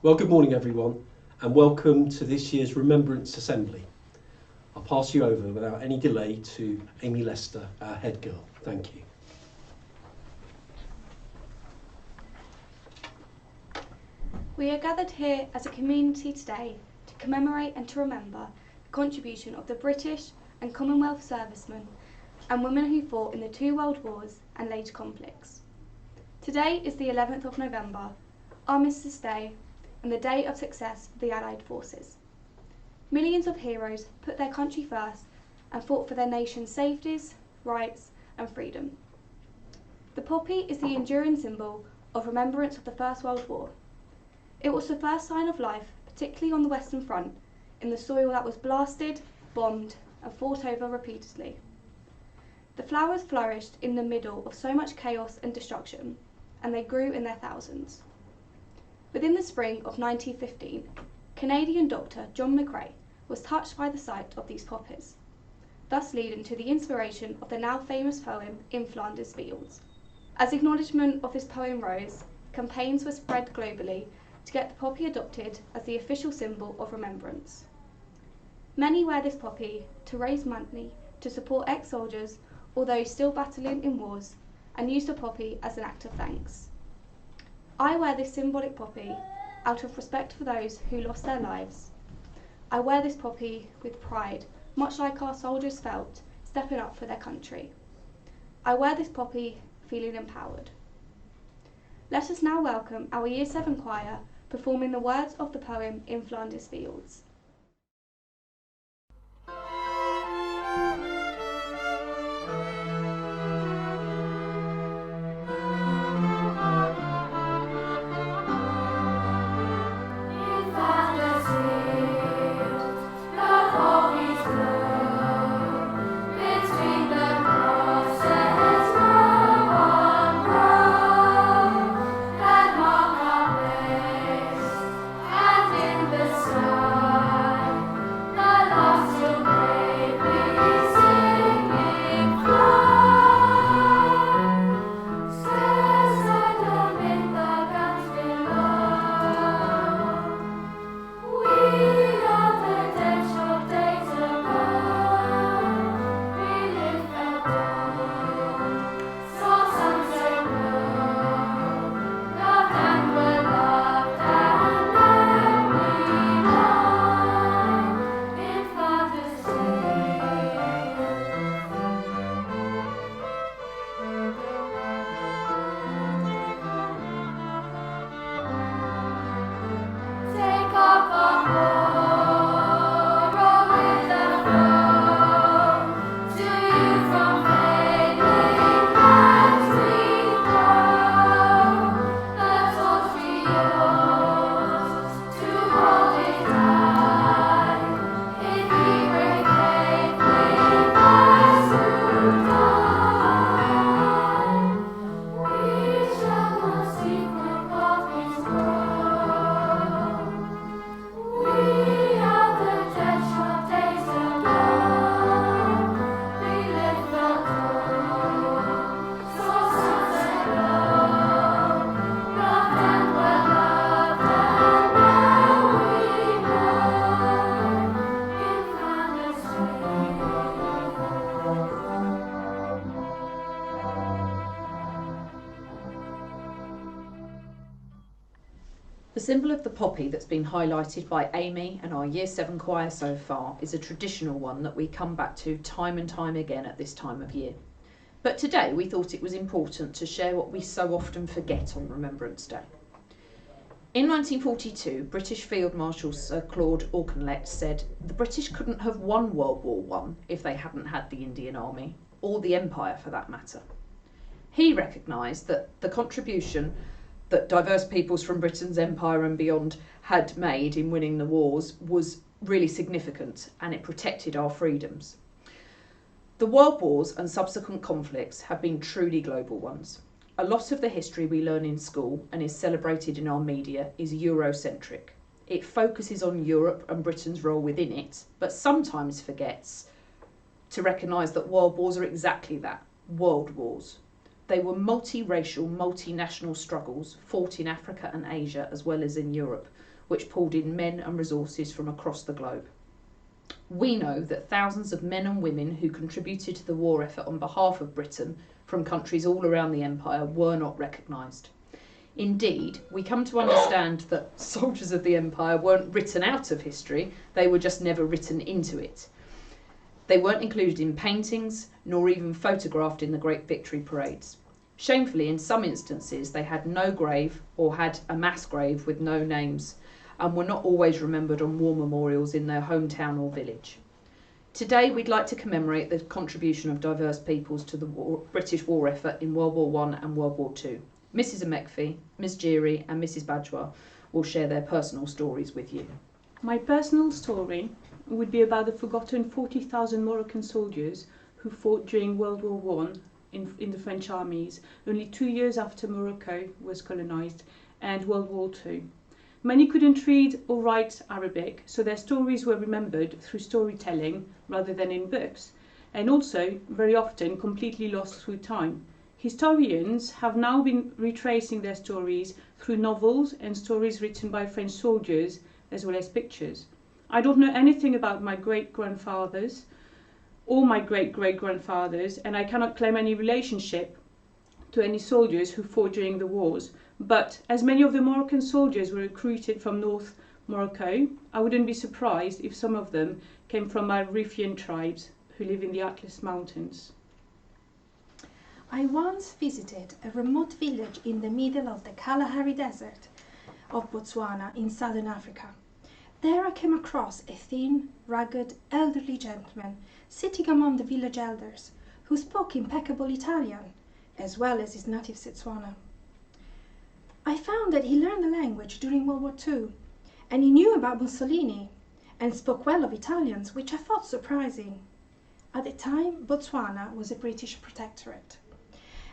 Well, good morning everyone, and welcome to this year's Remembrance Assembly. I'll pass you over without any delay to Amy Lester, our head girl. Thank you. We are gathered here as a community today to commemorate and to remember the contribution of the British and Commonwealth servicemen and women who fought in the two world wars and later conflicts. Today is the 11th of November, Armistice Day, and the day of success for the Allied forces. Millions of heroes put their country first and fought for their nation's safeties, rights and freedom. The poppy is the enduring symbol of remembrance of the First World War. It was the first sign of life, particularly on the Western Front, in the soil that was blasted, bombed and fought over repeatedly. The flowers flourished in the middle of so much chaos and destruction, and they grew in their thousands. Within the spring of 1915, Canadian doctor John McCrae was touched by the sight of these poppies, thus leading to the inspiration of the now famous poem In Flanders Fields. As acknowledgement of this poem rose, campaigns were spread globally to get the poppy adopted as the official symbol of remembrance. Many wear this poppy to raise money to support ex-soldiers or those still battling in wars, and use the poppy as an act of thanks. I wear this symbolic poppy out of respect for those who lost their lives. I wear this poppy with pride, much like our soldiers felt stepping up for their country. I wear this poppy feeling empowered. Let us now welcome our Year 7 choir performing the words of the poem In Flanders Fields. The symbol of the poppy that's been highlighted by Amy and our Year 7 choir so far is a traditional one that we come back to time and time again at this time of year. But today we thought it was important to share what we so often forget on Remembrance Day. In 1942, British Field Marshal Sir Claude Auchinleck said the British couldn't have won World War I if they hadn't had the Indian Army, or the Empire for that matter. He recognised that the contribution that diverse peoples from Britain's empire and beyond had made in winning the wars was really significant, and it protected our freedoms. The world wars and subsequent conflicts have been truly global ones. A lot of the history we learn in school and is celebrated in our media is Eurocentric. It focuses on Europe and Britain's role within it, but sometimes forgets to recognise that world wars are exactly that, world wars. They were multiracial, multinational struggles fought in Africa and Asia as well as in Europe, which pulled in men and resources from across the globe. We know that thousands of men and women who contributed to the war effort on behalf of Britain from countries all around the Empire were not recognised. Indeed, we come to understand that soldiers of the Empire weren't written out of history, they were just never written into it. They weren't included in paintings, nor even photographed in the great victory parades. Shamefully, in some instances, they had no grave or had a mass grave with no names, and were not always remembered on war memorials in their hometown or village. Today we'd like to commemorate the contribution of diverse peoples to the British war effort in World War I and World War II. Mrs Amekfi, Ms Geary and Mrs Badjoua will share their personal stories with you. My personal story would be about the forgotten 40,000 Moroccan soldiers who fought during World War I in the French armies, only 2 years after Morocco was colonised, and World War II. Many couldn't read or write Arabic, so their stories were remembered through storytelling rather than in books, and also very often completely lost through time. Historians have now been retracing their stories through novels and stories written by French soldiers, as well as pictures. I don't know anything about my great-grandfathers or my great-great-grandfathers, and I cannot claim any relationship to any soldiers who fought during the wars. But as many of the Moroccan soldiers were recruited from North Morocco, I wouldn't be surprised if some of them came from Marifian tribes who live in the Atlas Mountains. I once visited a remote village in the middle of the Kalahari Desert of Botswana in southern Africa. There I came across a thin, rugged, elderly gentleman sitting among the village elders, who spoke impeccable Italian, as well as his native Setswana. I found that he learned the language during World War II, and he knew about Mussolini, and spoke well of Italians, which I thought surprising. At the time, Botswana was a British protectorate,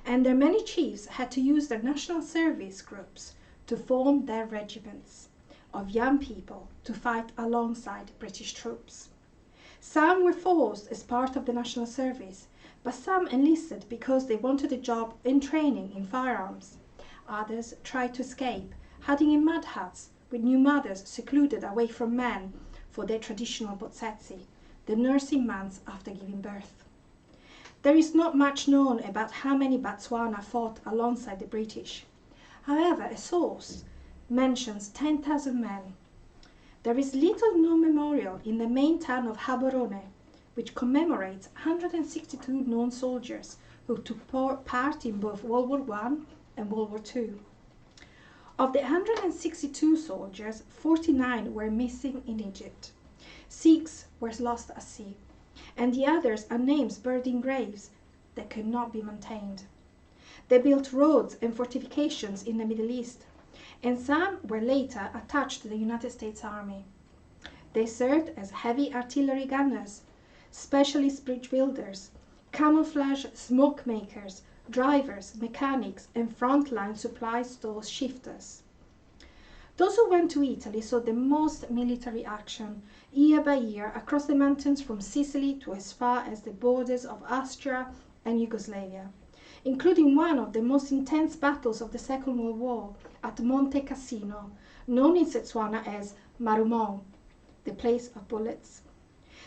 and their many chiefs had to use their national service groups to form their regiments of young people to fight alongside British troops. Some were forced as part of the national service, but some enlisted because they wanted a job in training in firearms. Others tried to escape, hiding in mud huts with new mothers secluded away from men for their traditional botsetsi, the nursing months after giving birth. There is not much known about how many Botswana fought alongside the British. However, a source mentions 10,000 men. There is little known memorial in the main town of Gaborone, which commemorates 162 known soldiers who took part in both World War I and World War II. Of the 162 soldiers, 49 were missing in Egypt, 6 were lost at sea, and the others are names buried in graves that could not be maintained. They built roads and fortifications in the Middle East, and some were later attached to the United States Army. They served as heavy artillery gunners, specialist bridge builders, camouflage smoke makers, drivers, mechanics, and frontline supply store shifters. Those who went to Italy saw the most military action year by year across the mountains from Sicily to as far as the borders of Austria and Yugoslavia, including one of the most intense battles of the Second World War at Monte Cassino, known in Setswana as Marumong, the place of bullets.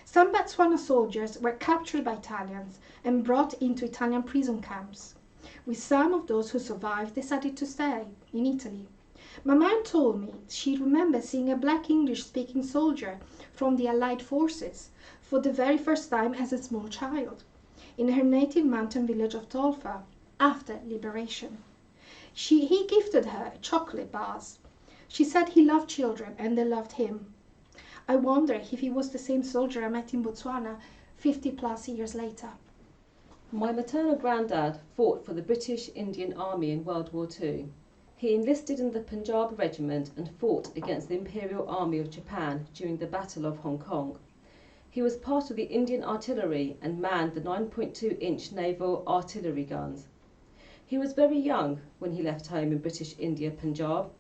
Some Botswana soldiers were captured by Italians and brought into Italian prison camps, with some of those who survived decided to stay in Italy. My mom told me she remembers seeing a black English-speaking soldier from the Allied forces for the very first time as a small child in her native mountain village of Tolfa after liberation. He gifted her chocolate bars. She said he loved children and they loved him. I wonder if he was the same soldier I met in Botswana 50 plus years later. My maternal granddad fought for the British Indian Army in World War II. He enlisted in the Punjab Regiment and fought against the Imperial Army of Japan during the Battle of Hong Kong. He was part of the Indian Artillery and manned the 9.2-inch naval artillery guns. He was very young when he left home in British India, Punjab.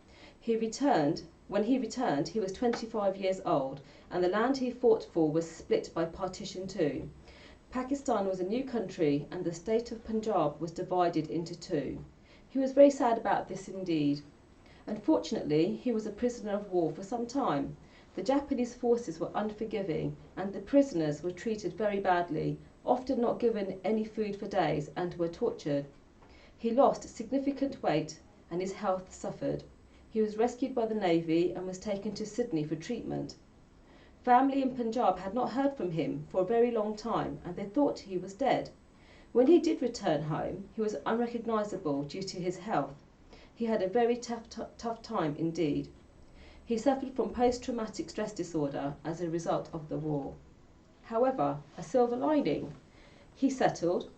When he returned, he was 25 years old, and the land he fought for was split by Partition II. Pakistan was a new country, and the state of Punjab was divided into two. He was very sad about this indeed. Unfortunately, he was a prisoner of war for some time. The Japanese forces were unforgiving, and the prisoners were treated very badly, often not given any food for days, and were tortured. He lost significant weight and his health suffered. He was rescued by the Navy and was taken to Sydney for treatment. Family in Punjab had not heard from him for a very long time, and they thought he was dead. When he did return home, he was unrecognisable due to his health. He had a very tough time indeed. He suffered from post-traumatic stress disorder as a result of the war. However, a silver lining. He settled,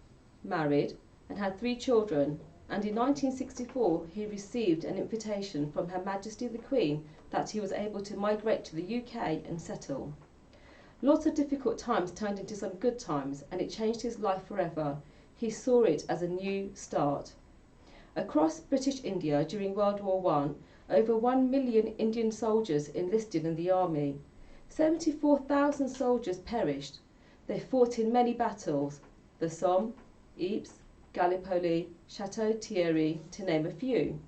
married, and had 3 children, and in 1964 he received an invitation from Her Majesty the Queen that he was able to migrate to the UK and settle. Lots of difficult times turned into some good times, and it changed his life forever. He saw it as a new start. Across British India during World War I, over 1 million Indian soldiers enlisted in the army. 74,000 soldiers perished. They fought in many battles, the Somme, Ypres, Gallipoli, Chateau Thierry, to name a few.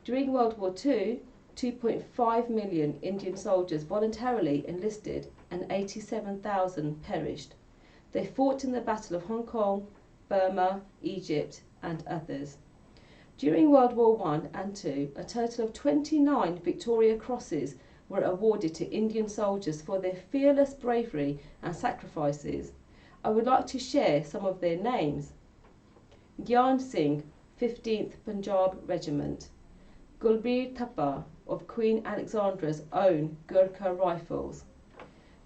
During World War II, 2.5 million Indian soldiers voluntarily enlisted and 87,000 perished. They fought in the Battle of Hong Kong, Burma, Egypt, and others. During World War I and II, a total of 29 Victoria Crosses were awarded to Indian soldiers for their fearless bravery and sacrifices. I would like to share some of their names. Gyan Singh, 15th Punjab Regiment. Gulbir Thapa of Queen Alexandra's own Gurkha Rifles.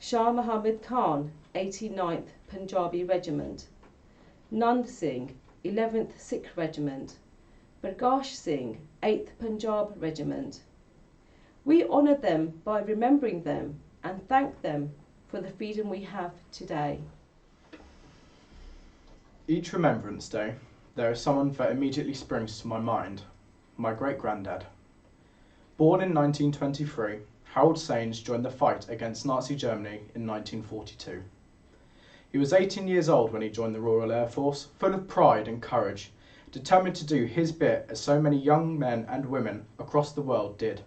Shah Muhammad Khan, 89th Punjabi Regiment. Nand Singh, 11th Sikh Regiment. Bargash Singh, 8th Punjab Regiment. We honour them by remembering them and thank them for the freedom we have today. Each Remembrance Day, there is someone that immediately springs to my mind, my great-granddad. Born in 1923, Harold Sains joined the fight against Nazi Germany in 1942. He was 18 years old when he joined the Royal Air Force, full of pride and courage, determined to do his bit as so many young men and women across the world did.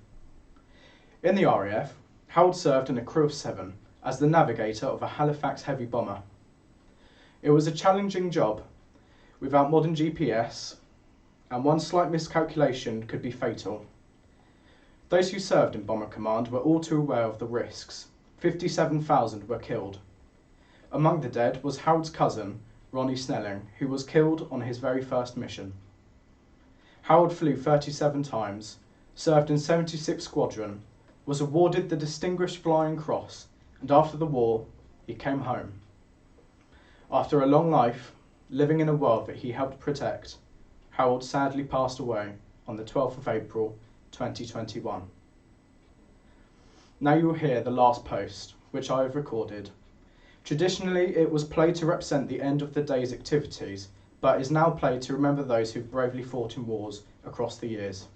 In the RAF, Harold served in a crew of 7 as the navigator of a Halifax heavy bomber. It was a challenging job, without modern GPS, and one slight miscalculation could be fatal. Those who served in Bomber Command were all too aware of the risks. 57,000 were killed. Among the dead was Harold's cousin, Ronnie Snelling, who was killed on his very first mission. Harold flew 37 times, served in 76 Squadron, was awarded the Distinguished Flying Cross, and after the war, he came home. After a long life, living in a world that he helped protect, Harold sadly passed away on the 12th of April 2021. Now you will hear the last post, which I have recorded. Traditionally, it was played to represent the end of the day's activities, but is now played to remember those who've bravely fought in wars across the years.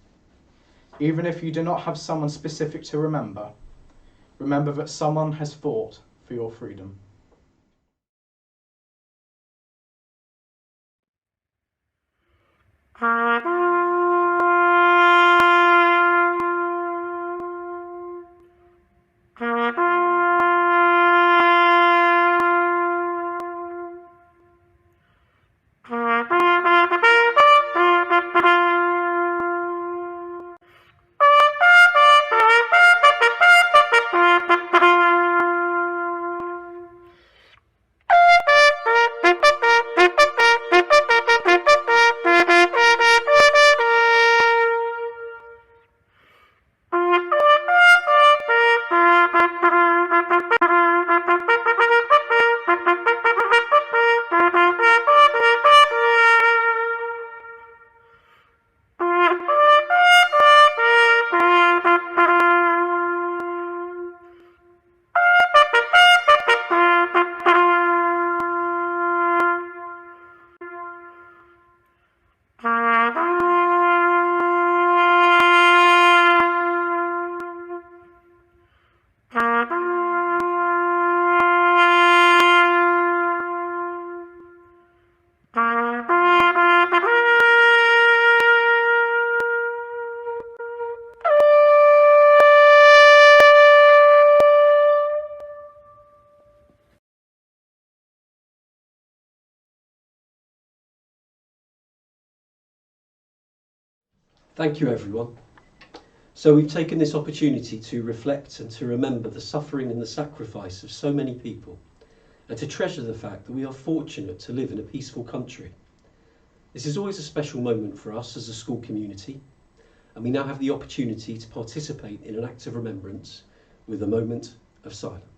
Even if you do not have someone specific to remember, remember that someone has fought for your freedom. Thank you, everyone. So we've taken this opportunity to reflect and to remember the suffering and the sacrifice of so many people, and to treasure the fact that we are fortunate to live in a peaceful country. This is always a special moment for us as a school community, and we now have the opportunity to participate in an act of remembrance with a moment of silence.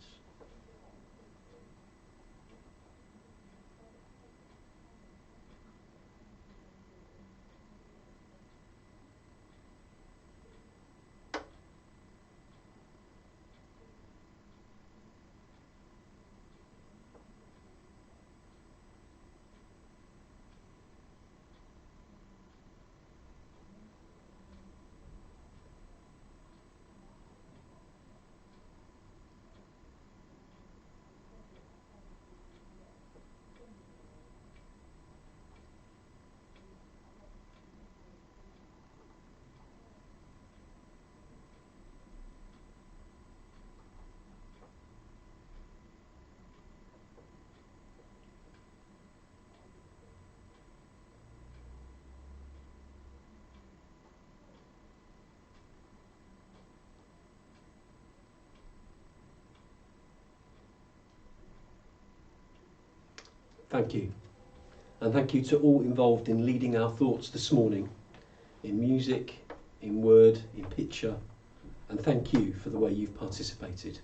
Thank you. And thank you to all involved in leading our thoughts this morning, in music, in word, in picture, and thank you for the way you've participated.